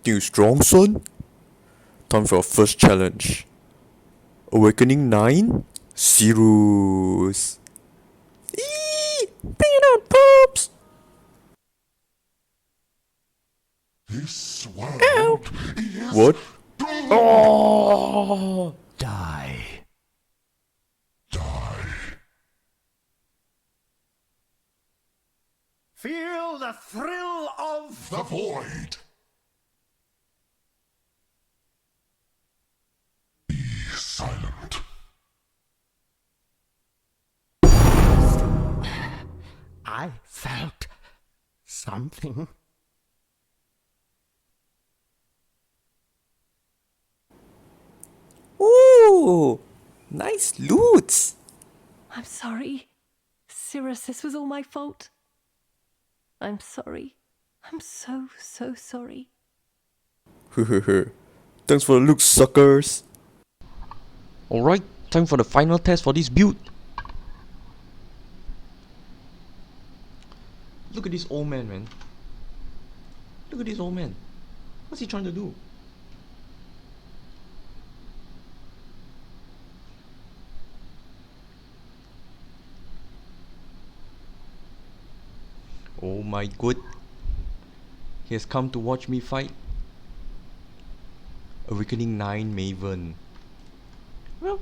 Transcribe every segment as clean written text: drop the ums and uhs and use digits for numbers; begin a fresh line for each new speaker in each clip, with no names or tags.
You strong, son? Time for our first challenge. Awakening 9? Sirus. Eee! Bring it on, pups!
This world is
What?
doomed.
Oh!
Die.
Die.
Feel the thrill of
The void. Be silent.
I felt something.
Ooh! Nice loots!
I'm sorry. Sirus, this was all my fault. I'm sorry. I'm so sorry.
Thanks for the loot, suckers! Alright, time for the final test for this build. Look at this old man, man. Look at this old man. What's he trying to do? Oh my god. He has come to watch me fight. Awakening 9 Maven. Well,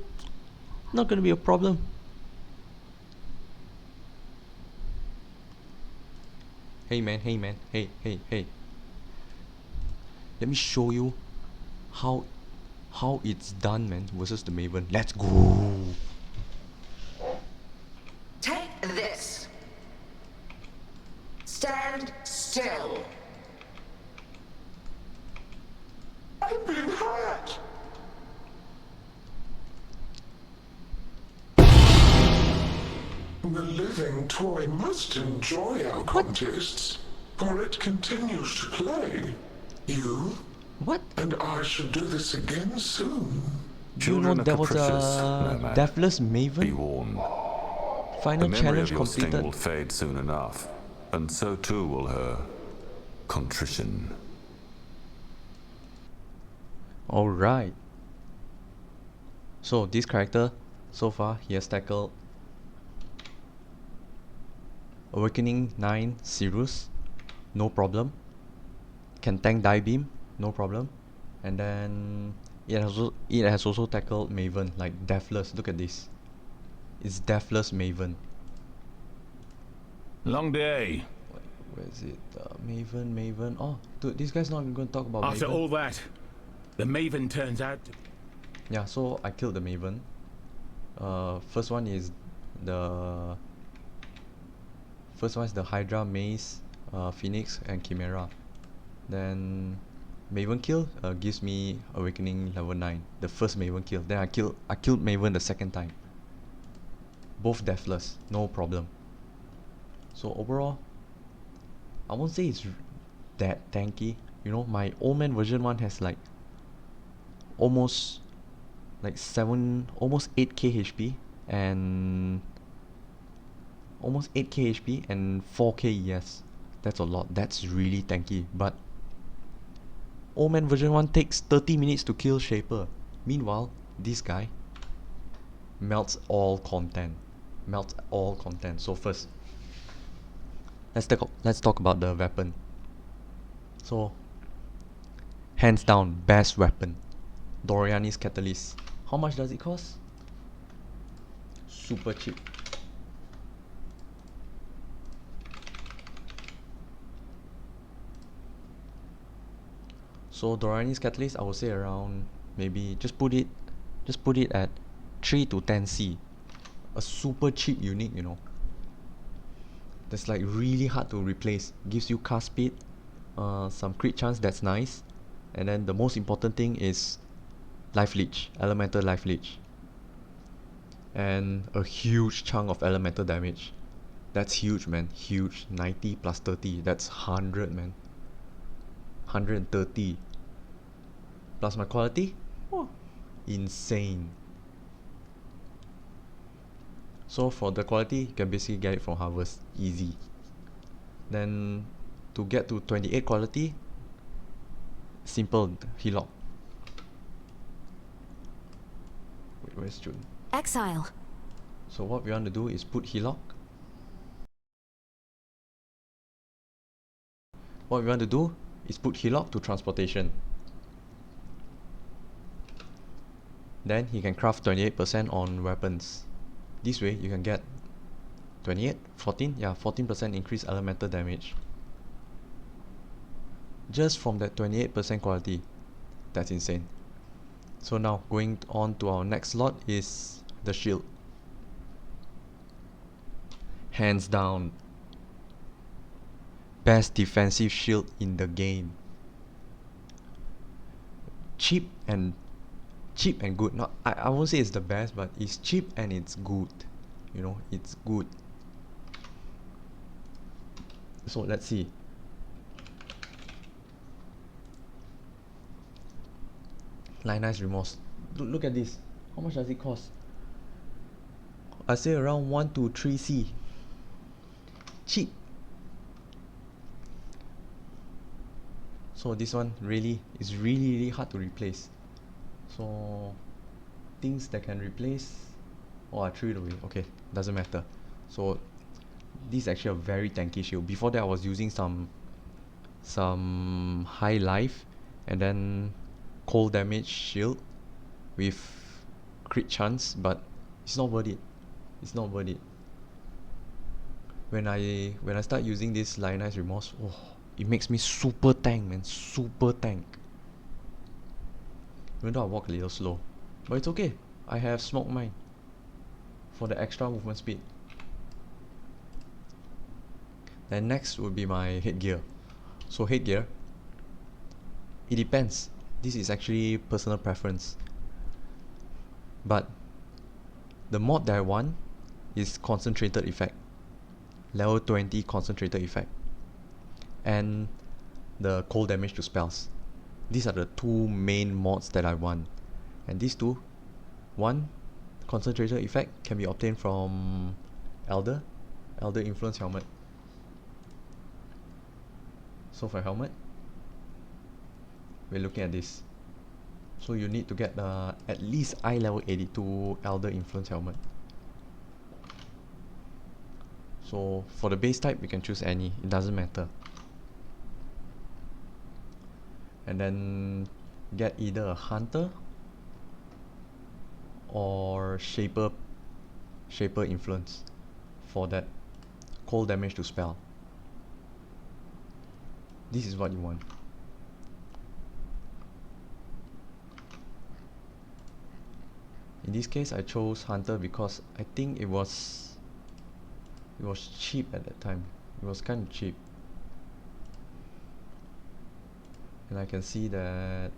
not gonna be a problem. Hey man, hey. Let me show you how it's done, man, versus the Maven. Let's go.
Take this. Stand still.
I'm being hurt. The living toy must enjoy our contests, for it continues to play. You
What?
and I should do this again soon.
Do you know there was a Deathless
Be
Maven?
warned.
Final
The memory
challenge
of your sting will
completed.
fade soon enough, and so too will her contrition.
Alright. So this character, so far, he has tackled Awakening 9 Sirus, no problem. Can tank Die Beam, no problem. And then it has also tackled Maven, like Deathless. Look at this. It's Deathless Maven.
Long day.
Where is it? Maven. Oh, dude, this guy's not even going to talk about
After
Maven.
all that, the Maven turns out to...
Yeah, so I killed the Maven. First one is the Hydra, Maze, Phoenix, and Chimera. Then Maven kill gives me Awakening level 9, the first Maven kill. Then I killed Maven the second time. Both deathless, no problem. So overall, I won't say it's that tanky. You know, my old man version 1 has like almost 8k HP and almost 8k HP and 4k ES. That's a lot. That's really tanky. But old man version 1 takes 30 minutes to kill Shaper. Meanwhile, this guy melts all content. So first, let's talk about the weapon. So hands down, best weapon, Doriani's Catalyst. How much does it cost? Super cheap. So Doriani's Catalyst, I would say around, maybe just put it at 3 to 10C. A super cheap unique, you know. That's like really hard to replace. Gives you cast speed, some crit chance, that's nice. And then the most important thing is life leech, elemental life leech. And a huge chunk of elemental damage. That's huge, man. Huge. 90 plus 30. That's 100, man. 130. Plus my quality. Oh, insane. So for the quality, you can basically get it from Harvest. Easy. Then to get to 28 quality, Simple Helock. Wait, where's June?
Exile.
So what we want to do is put Helock. What we want to do is put Helock to transportation. Then he can craft 28% on weapons. This way you can get 28, 14, yeah, 14% increased elemental damage. Just from that 28% quality. That's insane. So now going on to our next slot is the shield. Hands down, best defensive shield in the game. Cheap and good. Not I won't say it's the best, but it's cheap and it's good. You know, it's good. So let's see. Lionized Remorse. Look at this. How much does it cost? I say around 1 to 3C. Cheap. So this one really is really hard to replace. So things that can replace. Oh, I threw it away. Okay, doesn't matter. So this is actually a very tanky shield. Before that I was using some high life and then cold damage shield with crit chance, but it's not worth it. It's not worth it. When I start using this Lionized Remorse, oh, it makes me super tank, man. Super tank. Even though I walk a little slow, but it's okay. I have Smoke Mine for the extra movement speed. Then next would be my headgear. So headgear, it depends. This is actually personal preference. But the mod that I want is concentrated effect. Level 20 concentrated effect. And the cold damage to spells. These are the two main mods that I want. And these two, one, concentrated effect can be obtained from Elder Influence Helmet. So for helmet, we're looking at this. So you need to get at least eye level 82 Elder Influence Helmet. So for the base type, you can choose any, it doesn't matter. And then get either a Hunter or Shaper Influence for that cold damage to spell. This is what you want. In this case I chose Hunter because I think it was cheap at that time. It was kind of cheap. And I can see that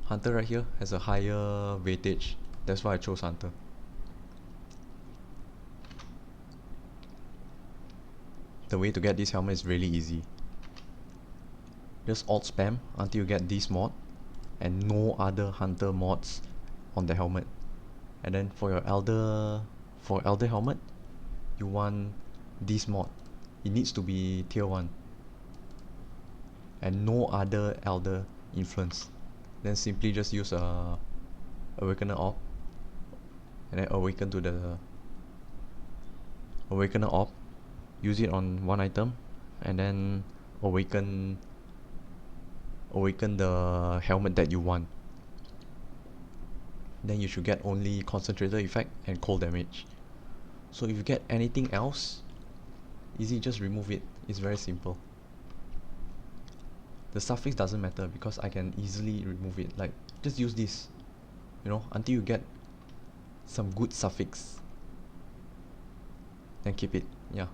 Hunter right here has a higher weightage. That's why I chose Hunter. The way to get this helmet is really easy. Just alt spam until you get this mod and no other Hunter mods on the helmet. And then for your Elder helmet, you want this mod. It needs to be tier 1 and no other Elder influence. Then simply just use a Awakener Orb and then awaken to the Awakener Orb. Use it on one item and then awaken the helmet that you want. Then you should get only concentrated effect and cold damage. So if you get anything else, easy, just remove it. It's very simple. The suffix doesn't matter because I can easily remove it. Like, just use this, you know, until you get some good suffix. Then keep it, yeah.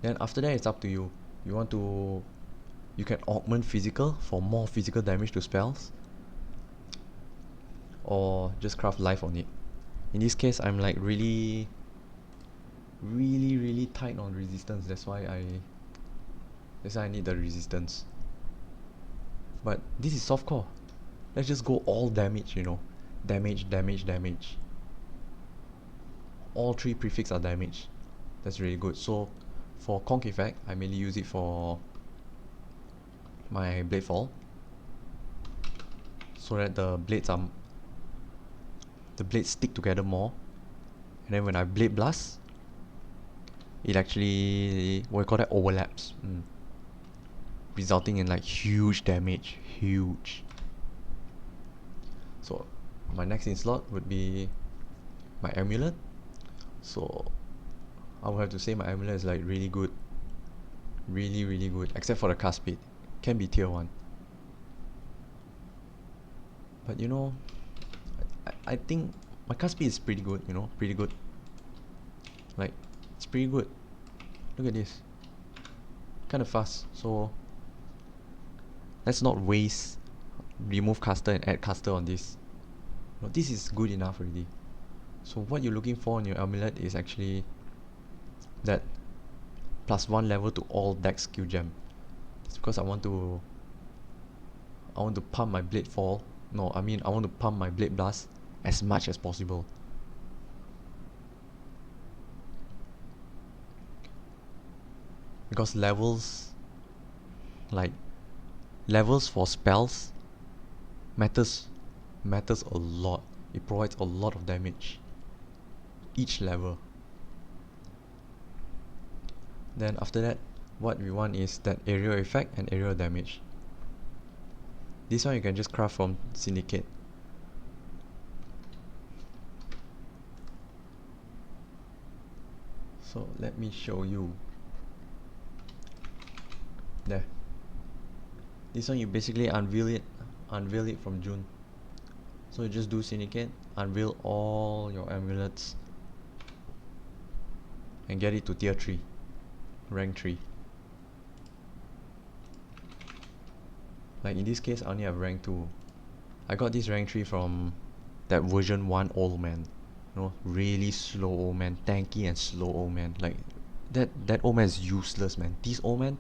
Then after that, it's up to you. You can augment physical for more physical damage to spells, or just craft life on it. In this case, I'm like really tight on resistance. That's why I need the resistance. But this is softcore. Let's just go all damage, you know. Damage. All three prefix are damage. That's really good. So for conk effect, I mainly use it for my blade fall, so that the blades stick together more, and then when I blade blast, it actually, what you call that, overlaps, resulting in like huge damage, huge. So my next in slot would be my Amulet. So I would have to say my Amulet is like really good, really good, except for the cast speed, can be tier 1. But you know, I think my cast speed is pretty good, you know, pretty good. Like, it's pretty good. Look at this. Kind of fast. So let's not waste remove caster and add caster on this. No, this is good enough already. So what you're looking for in your Amulet is actually that +1 level to all deck skill gem. It's because I want to pump my blade fall. No, I mean I want to pump my blade blast as much as possible. Because levels for spells matters a lot. It provides a lot of damage each level. Then after that, what we want is that aerial effect and aerial damage. This one you can just craft from Syndicate. So let me show you. There. This one you basically unveil it from June. So you just do Syndicate, unveil all your amulets, and get it to tier 3, rank 3. Like in this case, I only have rank 2. I got this rank 3 from that version 1 old man. You know, really slow old man, tanky and slow old man. Like that old man is useless, man. This old man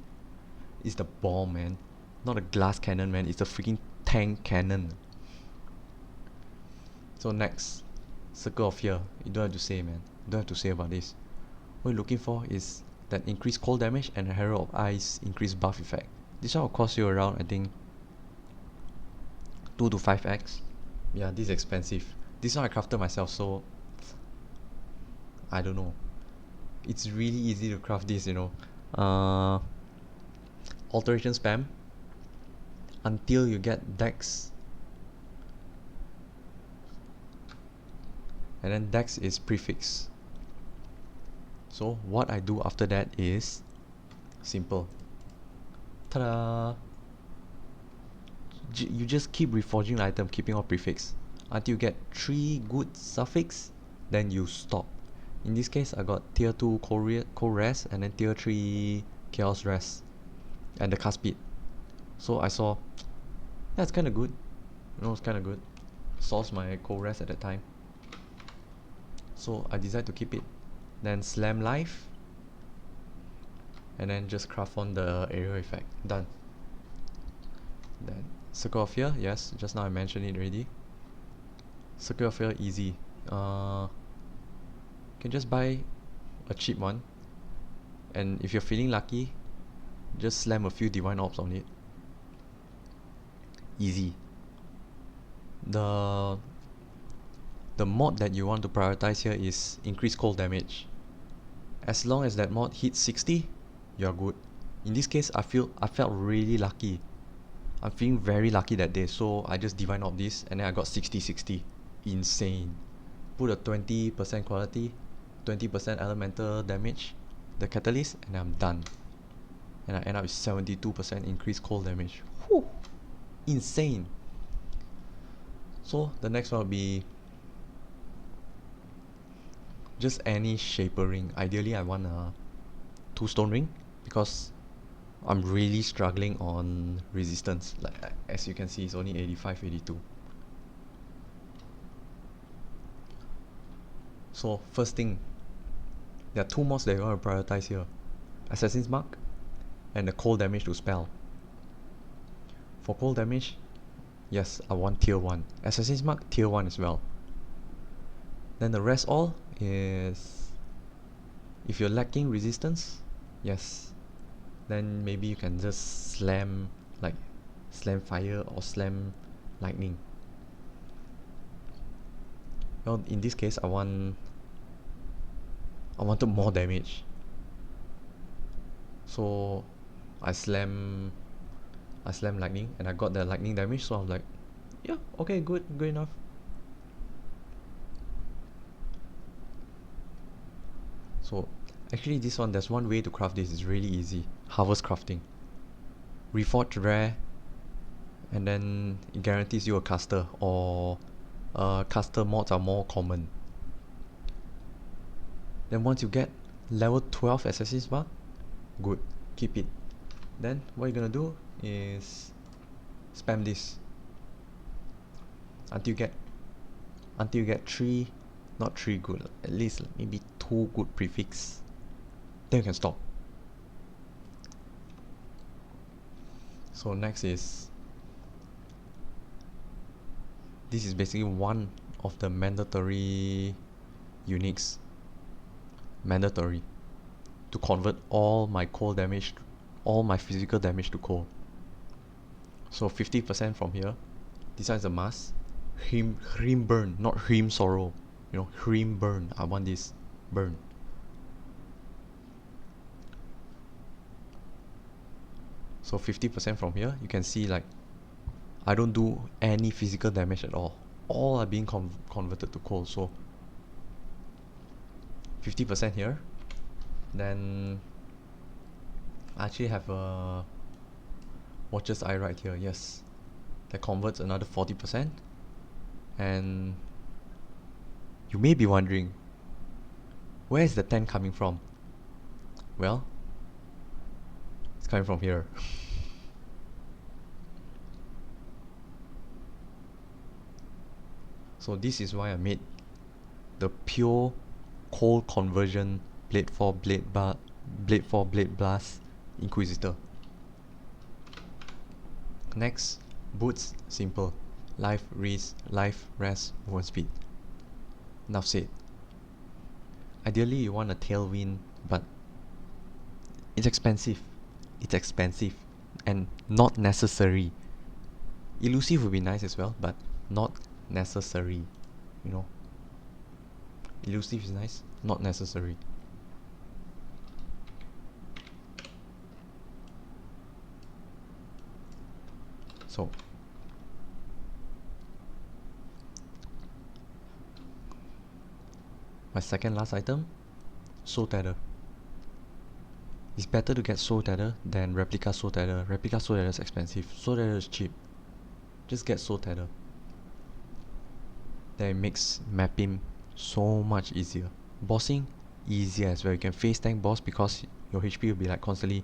is the bomb, man. Not a glass cannon, man. It's a freaking tank cannon. So next, Circle of Fear. You don't have to say, man. You don't have to say about this. What you're looking for is that increased cold damage and a Herald of Ice increased buff effect. This one will cost you around, I think, 2 to 5x. Yeah, this is expensive. This one I crafted myself, so I don't know. It's really easy to craft this, you know. Alteration spam until you get Dex, and then Dex is prefix. So what I do after that is simple. Ta-da! You just keep reforging the item, keeping all prefix until you get 3 good suffix, then you stop. In this case, I got tier 2 cold rest and then tier 3 chaos rest and the cast speed. So I saw that's kind of good. You know, it's kind of good. Solves my cold rest at that time. So I decided to keep it. Then slam life, and then just craft on the aerial effect. Done. Then Circle of Fear, yes, just now I mentioned it already. Circle of Fear, easy. Can just buy a cheap one, and if you're feeling lucky, just slam a few divine orbs on it. Easy. The mod that you want to prioritize here is increased cold damage. As long as that mod hits 60, you're good. In this case, I felt really lucky. I'm feeling very lucky that day, so I just divine orb this, and then I got 60-60. Insane. Put a 20% quality, 20% elemental damage, the catalyst, and I'm done. And I end up with 72% increased cold damage. Whew. Insane. So the next one will be just any shaper ring. Ideally I want a 2-stone ring because I'm really struggling on resistance. Like as you can see, it's only 85-82. So first thing, there are 2 mods that you want to prioritize here. Assassin's Mark and the cold damage to spell. For cold damage, yes, I want tier 1. Assassin's Mark, tier 1 as well. Then the rest all is If you're lacking resistance, yes, then maybe you can just slam, like slam fire or slam lightning. Well, in this case, I wanted more damage, so I slam lightning, and I got the lightning damage. So I'm like, yeah, okay, good enough. So actually, this one, there's one way to craft this. It's really easy. Harvest crafting. Reforge rare, and then it guarantees you a caster, or caster mods are more common. Then once you get level 12 Assassin's Bar, good, keep it. Then what you're gonna do is spam this until you get 3, not 3 good, at least maybe 2 good prefix. Then you can stop. So next is, this is basically one of the mandatory uniques. Mandatory to convert all my cold damage, all my physical damage to cold. So 50% from here. This one is a mask. Hrim burn, not hrim sorrow. You know, hrim burn. I want this burn. So 50% from here. You can see, like, I don't do any physical damage at all. All are being converted to cold. So 50% here. Then I actually have a Watcher's Eye right here. Yes, that converts another 40%. And you may be wondering, where is the 10 coming from? Well, it's coming from here. So this is why I made the pure cold conversion blade 4 blade blast Inquisitor. Next, boots, simple. Life, rest, movement speed. Enough said. Ideally you want a tailwind, but it's expensive. It's expensive and not necessary. Elusive would be nice as well, but not necessary. You know, elusive is nice, not necessary. So my second last item, Soul Tether. It's better to get Soul Tether than Replica Soul Tether. Replica Soul Tether is expensive. Soul Tether is cheap. Just get Soul Tether. Then it makes mapping so much easier. Bossing, easier as well. You can face tank boss because your HP will be like constantly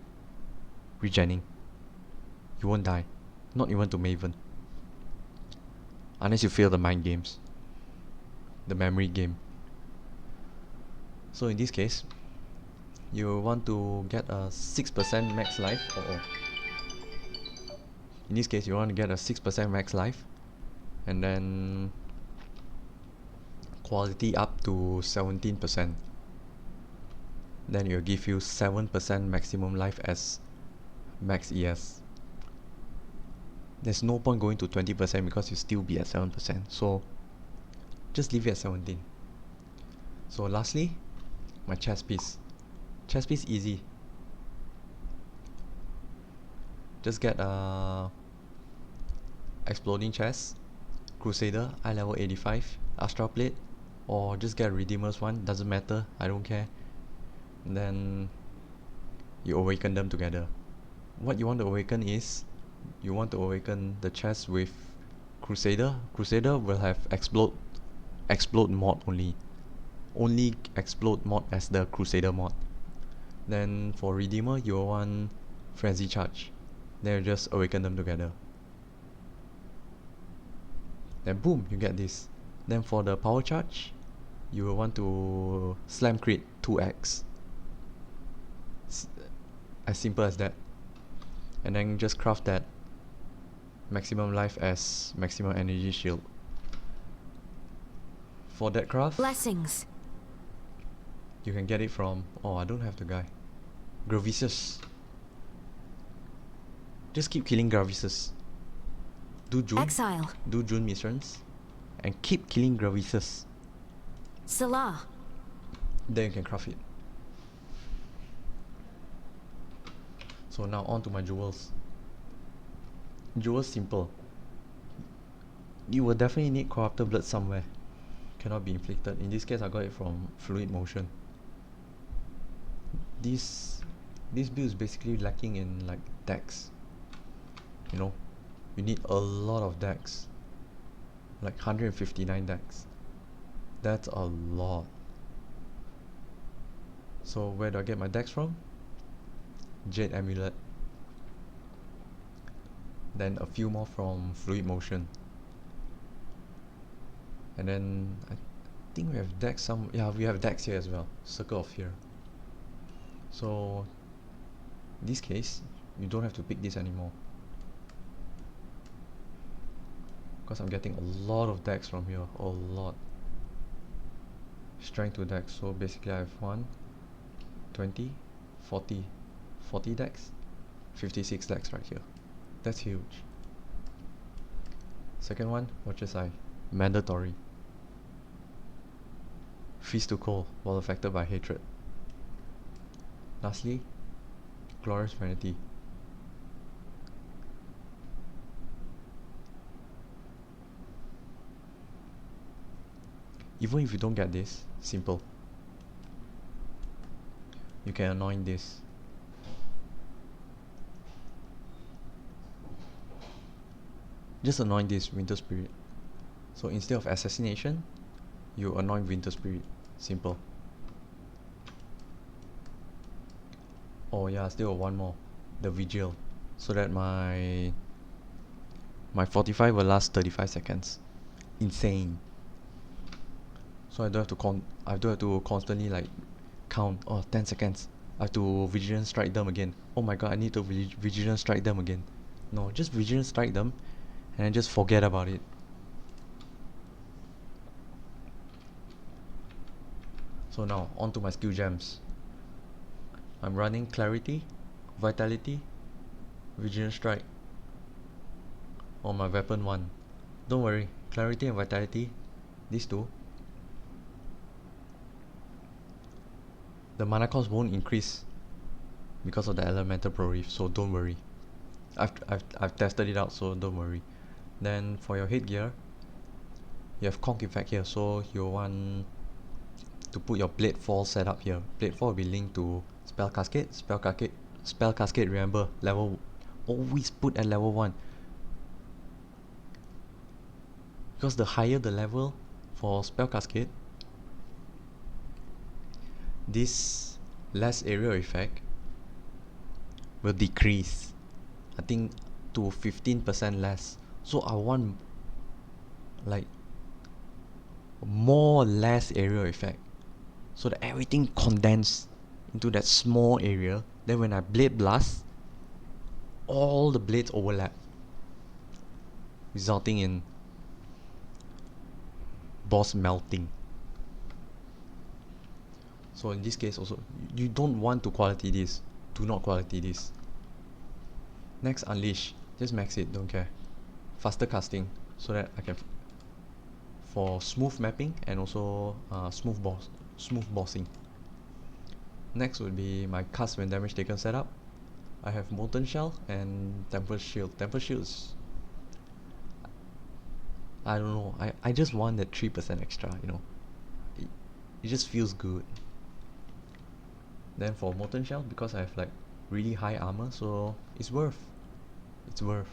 regenning. You won't die. Not even to Maven. Unless you fail the mind games. The memory game. So in this case, you want to get a 6% max life. In this case, you want to get a 6% max life, and then quality up to 17%. Then it will give you 7% maximum life as max ES. There's no point going to 20% because you still be at 7%. So just leave it at 17. So lastly, my chest piece. Chest piece easy. Just get a exploding chest, Crusader, eye level 85, Astral Plate, or just get a Redeemer's one, doesn't matter, I don't care. And then you awaken them together. What you want to awaken is, you want to awaken the chest with Crusader. Crusader will have explode mod only. Only explode mod as the Crusader mod. Then for Redeemer, you want Frenzy Charge. Then you just awaken them together. Then boom, you get this. Then for the Power Charge, you will want to Slam Crit 2x. As simple as that. And then just craft that maximum life as maximum energy shield. For that craft,
Blessings.
You can get it from, oh, I don't have the guy, Gravisus. Just keep killing Gravisus. Do June,
Exile.
do June missions, and keep killing Gravisus.
Salah.
Then you can craft it. So now on to my jewels. Jewels simple. You will definitely need corrupted blood somewhere. Cannot be inflicted. In this case I got it from fluid motion. This build is basically lacking in like dex. You know, you need a lot of dex. Like 159 dex. That's a lot. So where do I get my dex from? Jade Amulet. Then a few more from fluid motion. And then I think we have dex some, yeah, we have dex here as well. Circle of Fear. So in this case, you don't have to pick this anymore. Because I'm getting a lot of dex from here, a lot. Strength to dex, so basically I have 1, 20, 40, 40 dex, 56 dex right here. That's huge. Second one, Watcher's Eye. Mandatory. Feast to Cold while affected by hatred. Lastly, Glorious Vanity. Even if you don't get this, simple. You can anoint this. Just anoint this Winter Spirit. So instead of Assassination, you anoint Winter Spirit. Simple. Oh yeah, still one more. The Vigil. So that my 45 will last 35 seconds. Insane. So I don't have to constantly like count, oh, 10 seconds. I have to Vigilant Strike them again. Oh my god, I need to Vigilant Strike them again. No, just Vigilant Strike them and then just forget about it. So now, on to my skill gems. I'm running Clarity, Vitality, Vigilant Strike on my weapon 1. Don't worry, Clarity and Vitality, these two, the mana cost won't increase because of the Elemental Prorif, so don't worry. I've tested it out, so don't worry. Then for your headgear, you have Conk Effect here, so you want to put your Blade Fall setup here. Blade Fall will be linked to Spell Cascade. Spell Cascade, remember, level, always put at level 1. Because the higher the level for Spell Cascade, this less area effect will decrease, I think, to 15% less. So I want like more less area effect, so that everything condensed into that small area. Then when I Blade Blast, all the blades overlap, resulting in boss melting. So in this case also, you don't want to quality this. Do not quality this. Next, Unleash. Just max it, don't care. Faster casting, so that I can for smooth mapping and also smooth bossing. Next would be my cast when damage taken setup. I have Molten Shell and Temper Shield. Temper Shield is, I don't know, I just want that 3% extra, you know. It just feels good. Then for Molten Shell, because I have like really high armor, so it's worth. It's worth.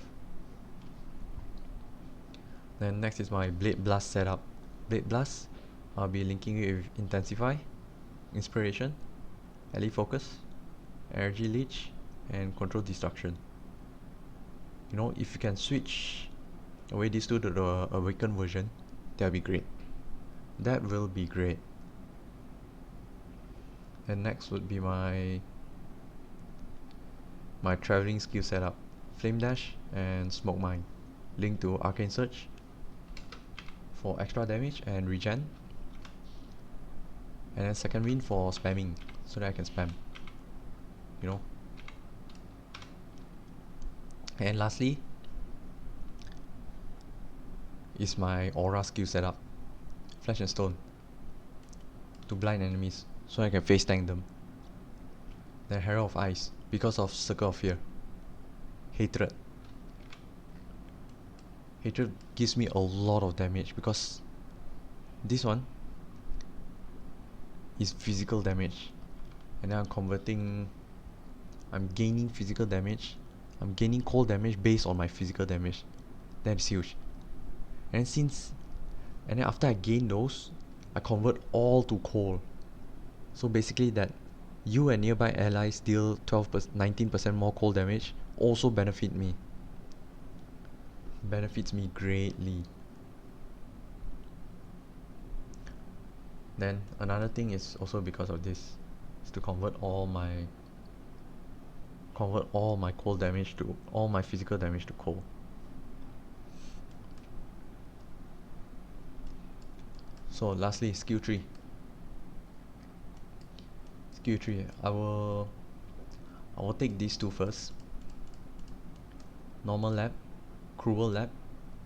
Then next is my Blade Blast setup. Blade Blast, I'll be linking it with Intensify, Inspiration, Ally Focus, Energy Leech, and Control Destruction. You know, if you can switch away these two to the Awakened version, that'll be great. That will be great. And next would be my traveling skill setup. Flame Dash and Smoke Mine, linked to Arcane Surge for extra damage and regen, And then second wind for spamming, so that I can spam, you know. And lastly is my aura skill setup, Flesh and Stone, to blind enemies, so I can face tank them. Then Herald of Ice, because of Circle of Fear. Hatred. Hatred gives me a lot of damage, because this one is physical damage, and then I'm gaining physical damage, I'm gaining cold damage based on my physical damage. That's huge. And then after I gain those, I convert all to cold. So basically that you and nearby allies deal 19% more cold damage also benefits me greatly. Then another thing is also because of this, is to convert all my cold damage to all my physical damage to cold. So lastly, skill tree. I will take these two first. Normal lab, cruel lab,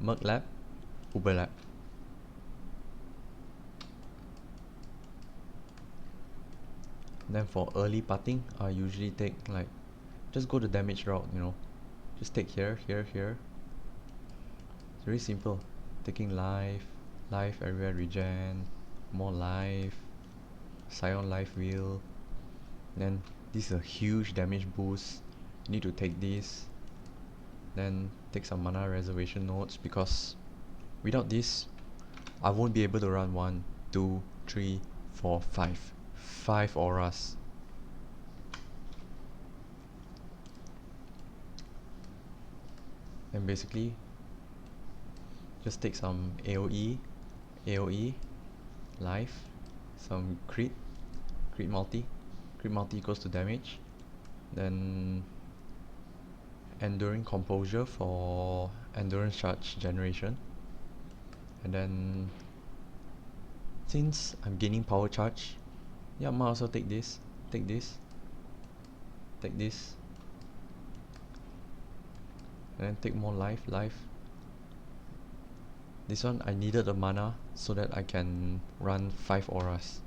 merc lab, uber lab. Then for early parting, I usually take like, just go the damage route, you know. Just take here. It's very simple. Taking life everywhere, regen, more life, Scion life wheel. Then this is a huge damage boost. You need to take this. Then take some mana reservation notes, because without this I won't be able to run 1, 2, 3, 4, 5 auras. And basically just take some AoE, life, some crit multi equals to damage, then enduring composure for endurance charge generation. And then since I'm gaining power charge, yeah, I might also take this, and then take more life. This one I needed the mana so that I can run 5 auras.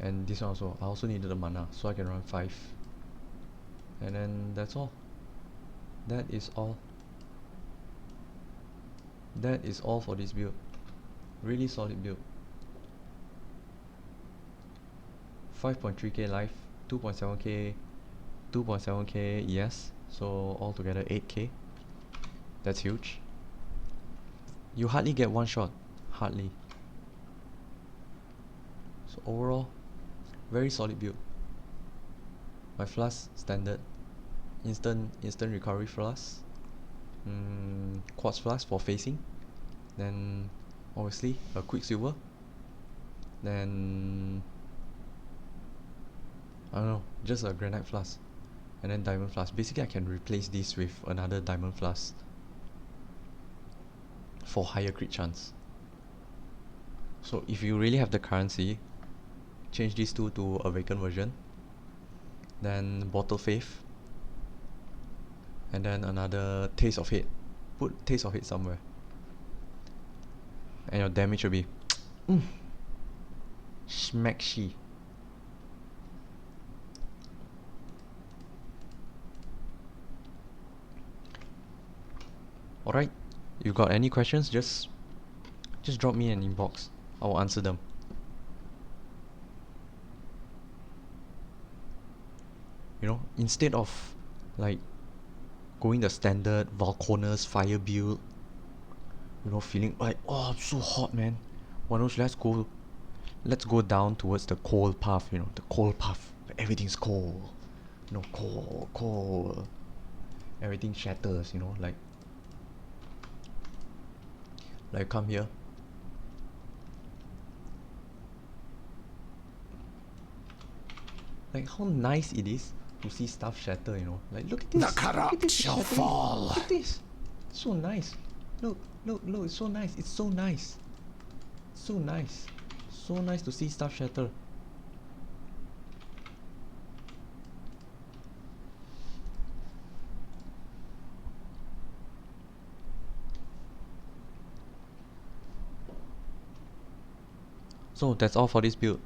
And this one also, I also needed the mana so I can run 5. And then that's all. That is all for this build. Really solid build. 5.3k life, 2.7k, 2.7k ES, so altogether 8k. That's huge. You hardly get one shot, hardly. So overall, very solid build. My flask standard, instant recovery flask, quartz flask for facing, then obviously a quicksilver, then I don't know, just a granite flask, and then diamond flask. Basically I can replace this with another diamond flask for higher crit chance. So if you really have the currency, change these two to Awakened version, then Bottle Faith, and then another Taste of Hate. Put Taste of Hate somewhere, and your damage will be smackshy. Alright, you got any questions, just drop me an inbox. I will answer them. You know, instead of like going the standard Valconer's fire build, you know, feeling like, oh, I'm so hot, man. Why don't you let's go down towards the cold path, you know, the cold path. Everything's cold. You know, cold. Everything shatters, you know, like come here. Like how nice it is to see stuff shatter, you know. Like look at this.
The corrupt shall fall.
Look at this. So nice. Look, it's so nice. It's so nice. So nice. So nice to see stuff shatter. So that's all for this build.